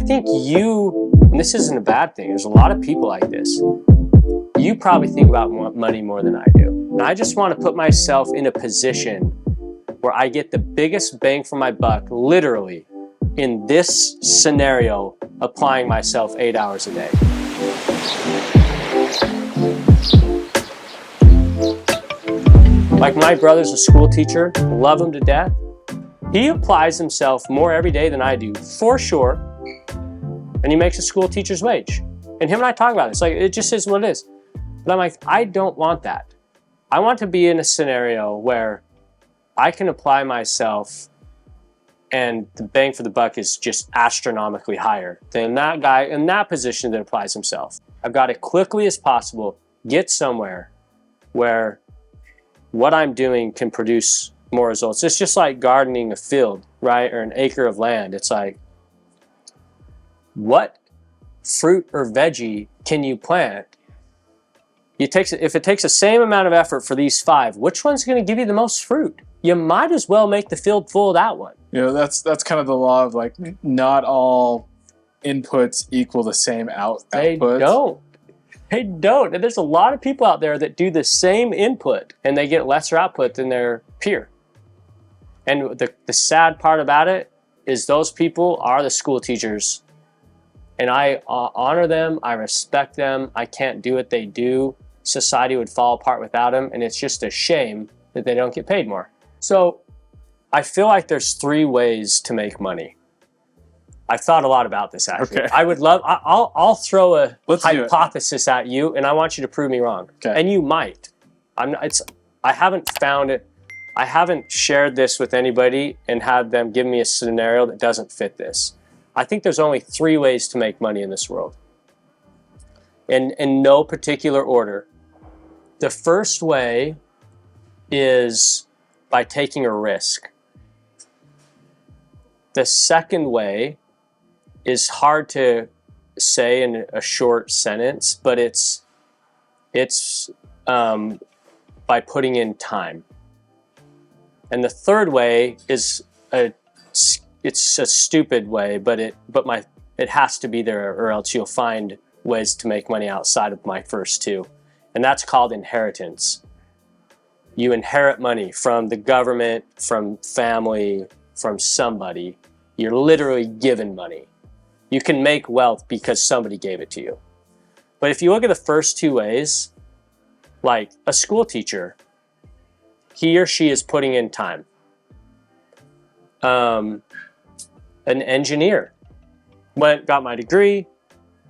think and this isn't a bad thing, there's a lot of people like this. You probably think about money more than I do. And I just want to put myself in a position where I get the biggest bang for my buck, literally, in this scenario, applying myself 8 hours a day. Like my brother's a school teacher, love him to death. He applies himself more every day than I do, for sure, and he makes a school teacher's wage. And him and I talk about it. It's like, it just is what it is. But I'm like, I don't want that. I want to be in a scenario where I can apply myself and the bang for the buck is just astronomically higher than that guy in that position that applies himself. I've got to quickly as possible get somewhere where what I'm doing can produce more results. It's just like gardening a field, right? Or an acre of land. It's like, what fruit or veggie can you plant? If it takes the same amount of effort for these 5, which one's going to give you the most fruit? You might as well make the field full of that one. You know, that's kind of the law of like, not all inputs equal the same output. They don't. And there's a lot of people out there that do the same input and they get lesser output than their peer. And the sad part about it is those people are the school teachers. And I honor them. I respect them. I can't do what they do. Society would fall apart without them. And it's just a shame that they don't get paid more. So I feel like there's 3 ways to make money. I've thought a lot about this, actually. Okay. I'll throw a hypothesis at you, and I want you to prove me wrong. Okay. And you might. I haven't found it. I haven't shared this with anybody and had them give me a scenario that doesn't fit this. I think there's only 3 ways to make money in this world. In no particular order. The first way is by taking a risk. The second way is hard to say in a short sentence, but it's by putting in time. And the third way is it's a stupid way, but it has to be there, or else you'll find ways to make money outside of my first 2. And that's called inheritance. You inherit money from the government, from family, from somebody. You're literally given money. You can make wealth because somebody gave it to you. But if you look at the first 2 ways, like a school teacher, he or she is putting in time. An engineer, got my degree,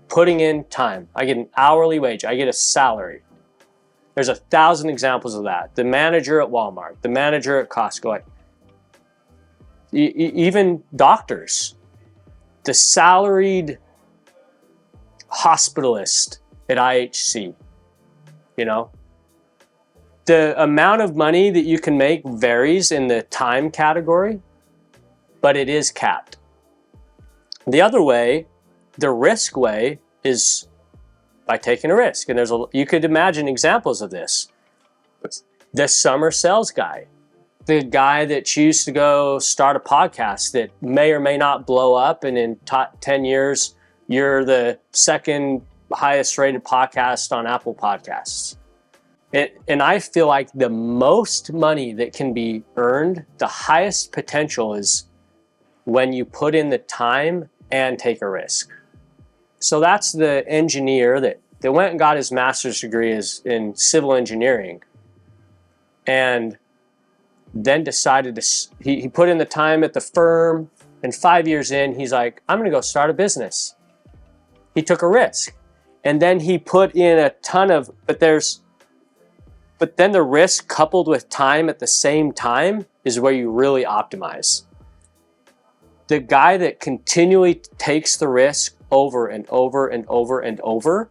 putting in time. I get an hourly wage. I get a salary. There's 1,000 examples of that. The manager at Walmart, the manager at Costco, even doctors, the salaried hospitalist at IHC, you know? The amount of money that you can make varies in the time category, but it is capped. The other way, the risk way, is by taking a risk. And you could imagine examples of this. The summer sales guy, the guy that chooses to go start a podcast that may or may not blow up, and in 10 years, you're the 2nd highest rated podcast on Apple Podcasts. And I feel like the most money that can be earned, the highest potential, is when you put in the time and take a risk. So that's the engineer that went and got his master's degree in civil engineering, and then decided he put in the time at the firm, and 5 years in, he's like, I'm going to go start a business. He took a risk, and then he put in a ton of, but then the risk coupled with time at the same time is where you really optimize. The guy that continually takes the risk over and over and over and over,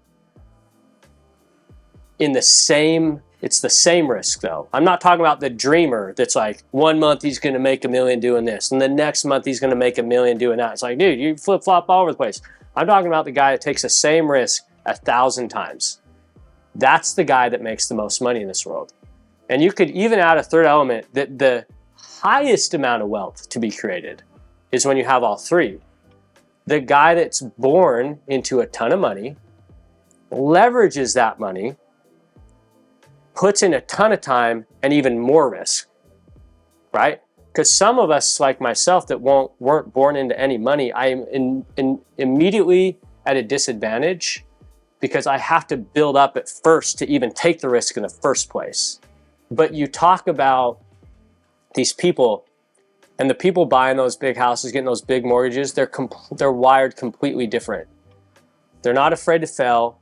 it's the same risk though. I'm not talking about the dreamer that's like, 1 month he's going to make $1 million doing this, and the next month he's going to make $1 million doing that. It's like, dude, you flip-flop all over the place. I'm talking about the guy that takes the same risk 1,000 times. That's the guy that makes the most money in this world. And you could even add a third element, that the highest amount of wealth to be created is when you have all 3. The guy that's born into a ton of money, leverages that money, puts in a ton of time and even more risk, right? Because some of us, like myself, that weren't born into any money, I am immediately at a disadvantage because I have to build up at first to even take the risk in the first place. But you talk about these people, and the people buying those big houses, getting those big mortgages, they're wired completely different. They're not afraid to fail.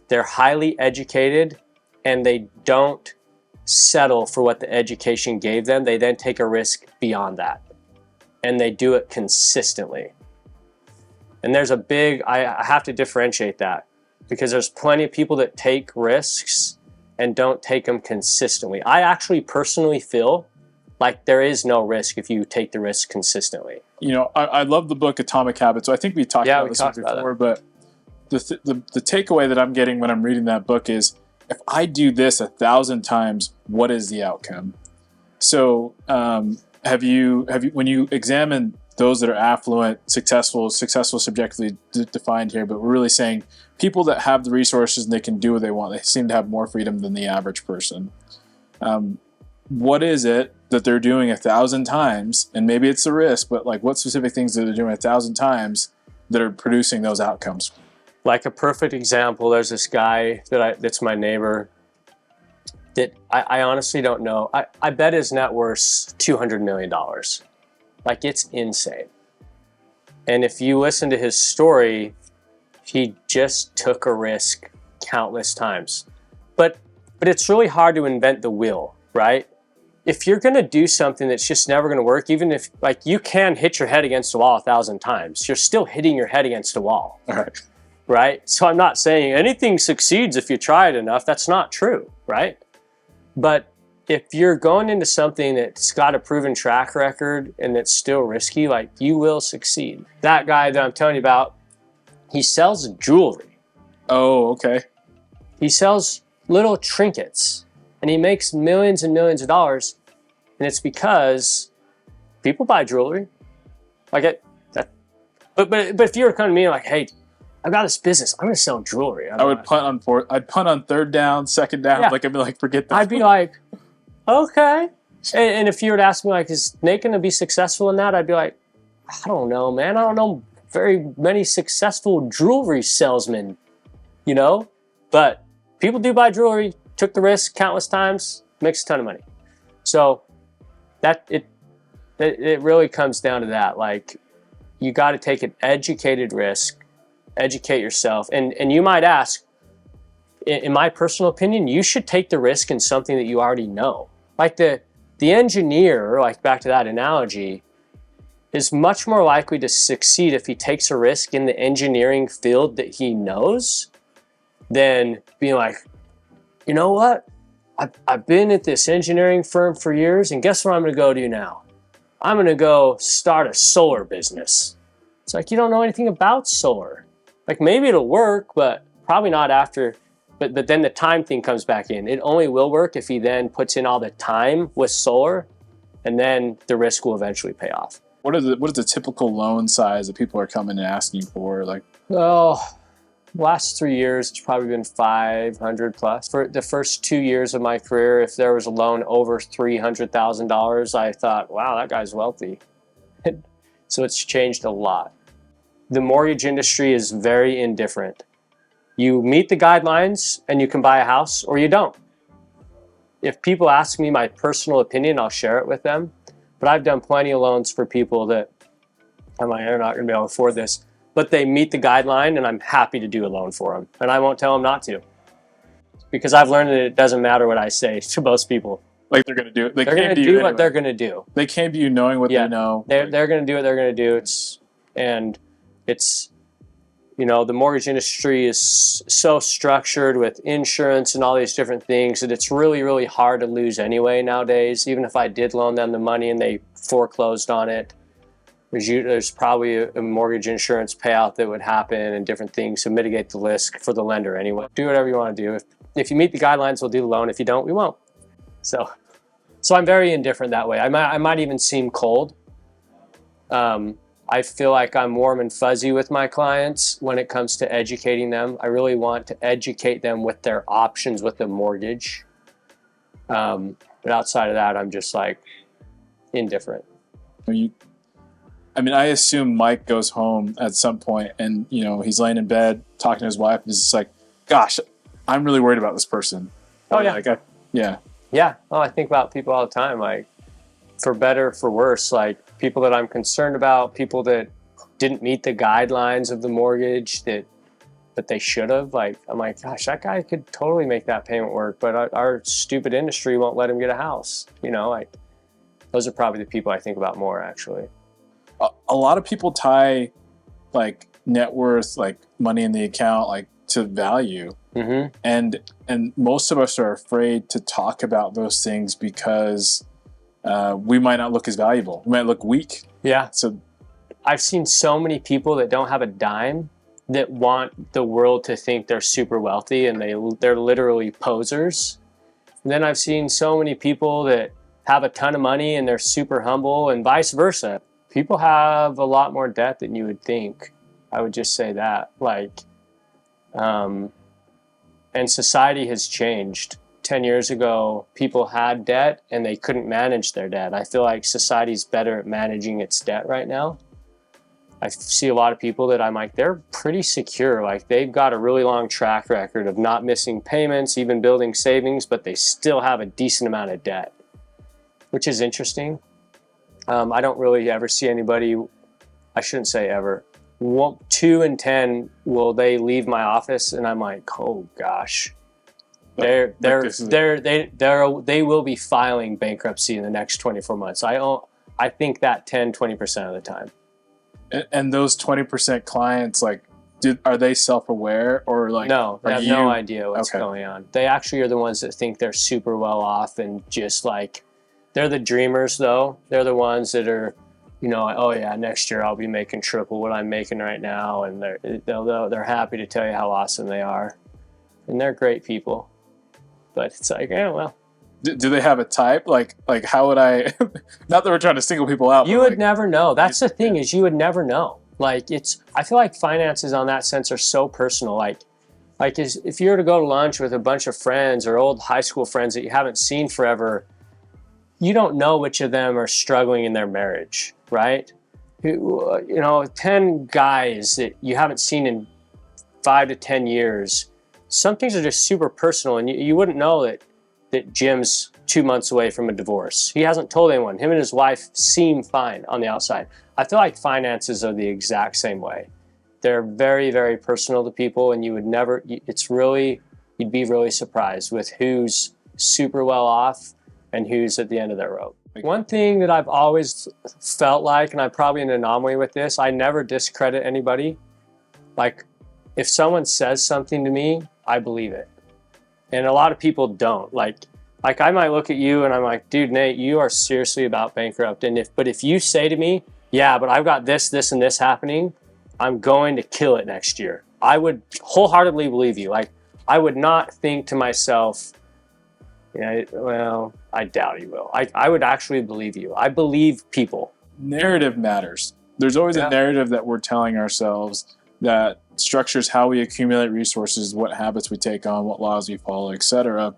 They're highly educated, and they don't settle for what the education gave them. They then take a risk beyond that, and they do it consistently. And there's I have to differentiate that, because there's plenty of people that take risks and don't take them consistently. I actually personally feel like there is no risk if you take the risk consistently. You know, I love the book Atomic Habits. So I think we talked about this before, but the takeaway that I'm getting when I'm reading that book is, if I do this 1,000 times, what is the outcome? So have you when you examine those that are affluent, successful subjectively defined here, but we're really saying people that have the resources and they can do what they want, they seem to have more freedom than the average person. What is it that they're doing 1,000 times? And maybe it's a risk, but like, what specific things that they're doing 1,000 times that are producing those outcomes? Like a perfect example, there's this guy that's my neighbor that I honestly don't know. I bet his net worth's $200 million. Like, it's insane. And if you listen to his story, he just took a risk countless times. But it's really hard to invent the wheel, right? If you're going to do something that's just never going to work, even if, like, you can hit your head against the wall 1,000 times, you're still hitting your head against the wall. All right. Right? So I'm not saying anything succeeds if you try it enough. That's not true, right? But if you're going into something that's got a proven track record and it's still risky, like, you will succeed. That guy that I'm telling you about, he sells jewelry. Oh, okay. He sells little trinkets, and he makes millions and millions of dollars, and it's because people buy jewelry. Like, but if you were coming to me like, hey, I've got this business, I'm going to sell jewelry. I'd punt on third down, second down. Yeah. Like, I'd be like, forget that. I'd be like, okay. And if you were to ask me, like, is Nate going to be successful in that? I'd be like, I don't know, man. I don't know very many successful jewelry salesmen, you know? But people do buy jewelry, took the risk countless times, makes a ton of money. So it really comes down to that. Like, you got to take an educated risk, educate yourself. And you might ask, in my personal opinion, you should take the risk in something that you already know. Like the engineer, like back to that analogy, is much more likely to succeed if he takes a risk in the engineering field that he knows than being like, you know what? I've been at this engineering firm for years, and guess what I'm going to go do now? I'm going to go start a solar business. It's like, you don't know anything about solar. Like, maybe it'll work, but probably not after. But then the time thing comes back in. It only will work if he then puts in all the time with solar, and then the risk will eventually pay off. What is the typical loan size that people are coming and asking for? Like, last 3 years, it's probably been 500 plus. For the first 2 years of my career, if there was a loan over $300,000, I thought, wow, that guy's wealthy. So it's changed a lot. The mortgage industry is very indifferent. You meet the guidelines and you can buy a house, or you don't. If people ask me my personal opinion, I'll share it with them. But I've done plenty of loans for people that I'm like, they're not going to be able to afford this. But they meet the guideline, and I'm happy to do a loan for them. And I won't tell them not to. Because I've learned that it doesn't matter what I say to most people. Like, they're going to do it. They're going to do what they're going to do. They came to you knowing what they know. They're going to do what they're going to do. It's you know, the mortgage industry is so structured with insurance and all these different things that it's really, really hard to lose anyway nowadays. Even if I did loan them the money and they foreclosed on it, there's probably a mortgage insurance payout that would happen and different things to mitigate the risk for the lender anyway. Do whatever you want to do. If you meet the guidelines, we'll do the loan. If you don't, we won't. So I'm very indifferent that way. I might even seem cold. I feel like I'm warm and fuzzy with my clients when it comes to educating them. I really want to educate them with their options with the mortgage. But outside of that, I'm just like indifferent. I assume Mike goes home at some point and, he's laying in bed talking to his wife and he's just like, gosh, I'm really worried about this person. Oh, yeah. Yeah. Yeah. Oh, I think about people all the time, like for better, for worse, like people that I'm concerned about, people that didn't meet the guidelines of the mortgage that they should have. Like, I'm like, gosh, that guy could totally make that payment work, but our stupid industry won't let him get a house. Like those are probably the people I think about more, actually. A lot of people tie like net worth, like money in the account, like to value. Mm-hmm. And most of us are afraid to talk about those things because we might not look as valuable. We might look weak. Yeah. So I've seen so many people that don't have a dime that want the world to think they're super wealthy, and they're literally posers. And then I've seen so many people that have a ton of money and they're super humble, and vice versa. People have a lot more debt than you would think. I would just say that. And society has changed. 10 years ago, people had debt and they couldn't manage their debt. I feel like society's better at managing its debt right now. I see a lot of people that I'm like, they're pretty secure. Like they've got a really long track record of not missing payments, even building savings, but they still have a decent amount of debt, which is interesting. I don't really ever see anybody, I shouldn't say ever, 2 in 10 will they leave my office and I'm like, oh gosh, they will be filing bankruptcy in the next 24 months. I think that 10-20% of the time. And those 20% clients, like, are they self-aware or like? No, they have no idea what's going on. They actually are the ones that think they're super well off and just like, they're the dreamers though. They're the ones that are, oh yeah, next year I'll be making triple what I'm making right now, and they're happy to tell you how awesome they are, and they're great people. But it's like, yeah, well. Do they have a type? Like how would I? Not that we're trying to single people out. You would never know. That's the thing is you would never know. Like I feel like finances on that sense are so personal. Like if you were to go to lunch with a bunch of friends or old high school friends that you haven't seen forever, you don't know which of them are struggling in their marriage, right? 10 guys that you haven't seen in 5 to 10 years, some things are just super personal, and you wouldn't know that Jim's 2 months away from a divorce. He hasn't told anyone. Him and his wife seem fine on the outside. I feel like finances are the exact same way. They're very, very personal to people, and you'd be really surprised with who's super well off and who's at the end of their rope. One thing that I've always felt like, and I'm probably an anomaly with this, I never discredit anybody. Like, if someone says something to me, I believe it. And a lot of people don't. Like I might look at you and I'm like, dude, Nate, you are seriously about bankrupt. But if you say to me, yeah, but I've got this, and this happening, I'm going to kill it next year, I would wholeheartedly believe you. Like, I would not think to myself, well, I doubt he will. I would actually believe you. I believe people. Narrative matters. There's always a narrative that we're telling ourselves that structures how we accumulate resources, what habits we take on, what laws we follow, etc.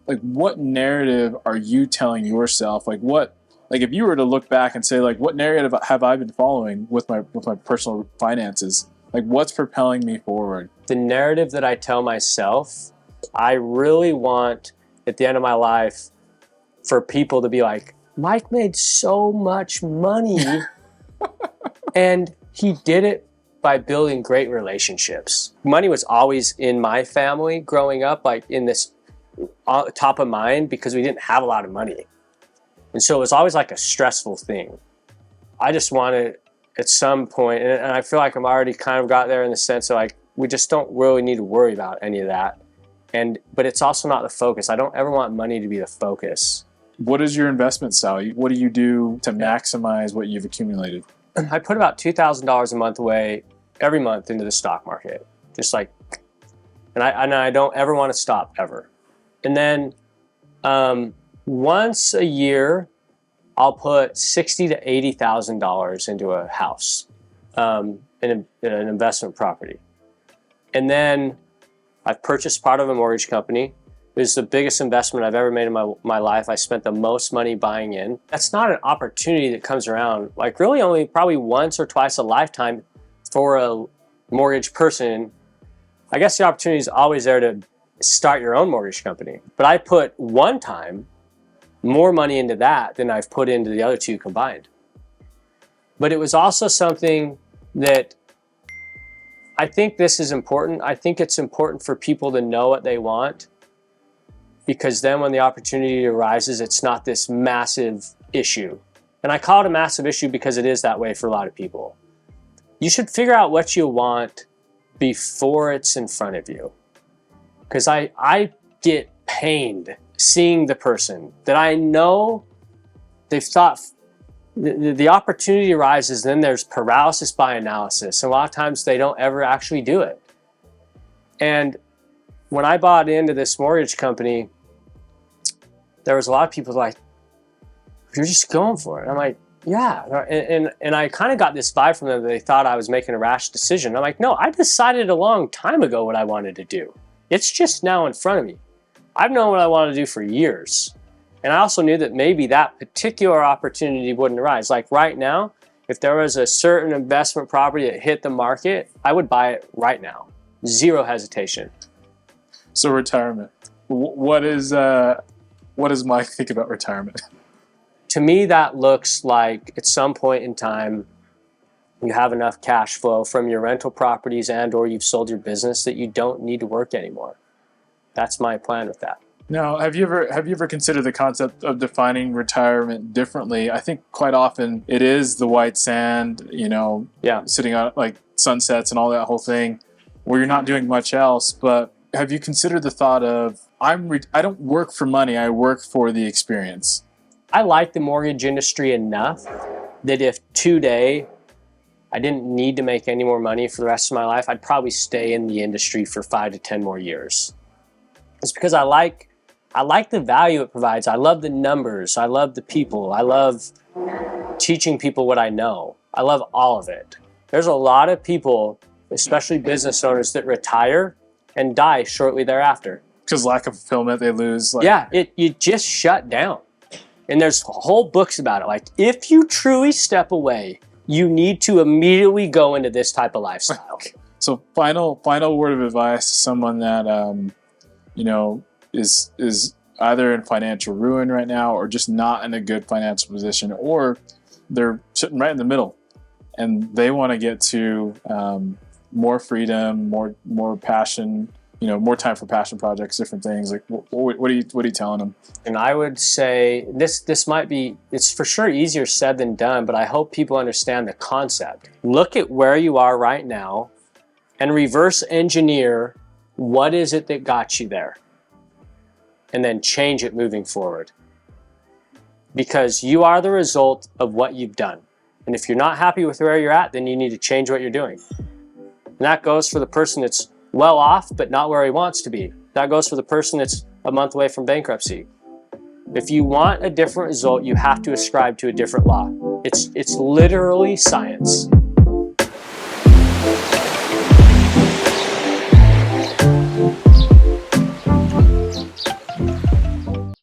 Like, what narrative are you telling yourself? Like if you were to look back and say, like, what narrative have I been following with my personal finances? Like, what's propelling me forward? The narrative that I tell myself, I really want at the end of my life for people to be like, Mike made so much money and he did it by building great relationships. Money was always in my family growing up, like in this top of mind, because we didn't have a lot of money. And so it was always like a stressful thing. I just wanted at some point, and I feel like I'm already kind of got there in the sense of like, we just don't really need to worry about any of that. But it's also not the focus. I don't ever want money to be the focus. What is your investment style? What do you do to maximize what you've accumulated? I put about $2,000 a month away every month into the stock market. Just like, and I don't ever want to stop ever. And then once a year, I'll put $60,000 to $80,000 into a house, in an investment property. And then I've purchased part of a mortgage company. It was the biggest investment I've ever made in my life. I spent the most money buying in. That's not an opportunity that comes around, like really only probably once or twice a lifetime for a mortgage person. I guess the opportunity is always there to start your own mortgage company. But I put one time more money into that than I've put into the other two combined. But it was also something that I think this is important. I think it's important for people to know what they want, because then when the opportunity arises, it's not this massive issue. And I call it a massive issue because it is that way for a lot of people. You should figure out what you want before it's in front of you. Because I get pained seeing the person that I know they've thought the opportunity arises, then there's paralysis by analysis. And a lot of times they don't ever actually do it. And when I bought into this mortgage company, there was a lot of people like, you're just going for it. And I'm like, yeah. And I kind of got this vibe from them that they thought I was making a rash decision. I'm like, no, I decided a long time ago what I wanted to do. It's just now in front of me. I've known what I wanted to do for years. And I also knew that maybe that particular opportunity wouldn't arise. Like right now, if there was a certain investment property that hit the market, I would buy it right now. Zero hesitation. So retirement. What does Mike think about retirement? To me, that looks like at some point in time, you have enough cash flow from your rental properties and or you've sold your business that you don't need to work anymore. That's my plan with that. Now, have you ever considered the concept of defining retirement differently? I think quite often it is the white sand, sitting on like sunsets and all that whole thing, where you're not doing much else. But have you considered the thought of I don't work for money, I work for the experience? I like the mortgage industry enough that if today I didn't need to make any more money for the rest of my life, I'd probably stay in the industry for 5 to 10 more years. It's because I like the value it provides. I love the numbers. I love the people. I love teaching people what I know. I love all of it. There's a lot of people, especially business owners, that retire and die shortly thereafter. Because lack of fulfillment, they lose. You just shut down. And there's whole books about it. Like, if you truly step away, you need to immediately go into this type of lifestyle. So final word of advice to someone that is either in financial ruin right now or just not in a good financial position, or they're sitting right in the middle and they want to get to more freedom, more passion, more time for passion projects, different things. Like, what are you telling them? And I would say this might be, it's for sure easier said than done, but I hope people understand the concept. Look at where you are right now and reverse engineer what is it that got you there, and then change it moving forward. Because you are the result of what you've done. And if you're not happy with where you're at, then you need to change what you're doing. And that goes for the person that's well off, but not where he wants to be. That goes for the person that's a month away from bankruptcy. If you want a different result, you have to ascribe to a different law. It's literally science.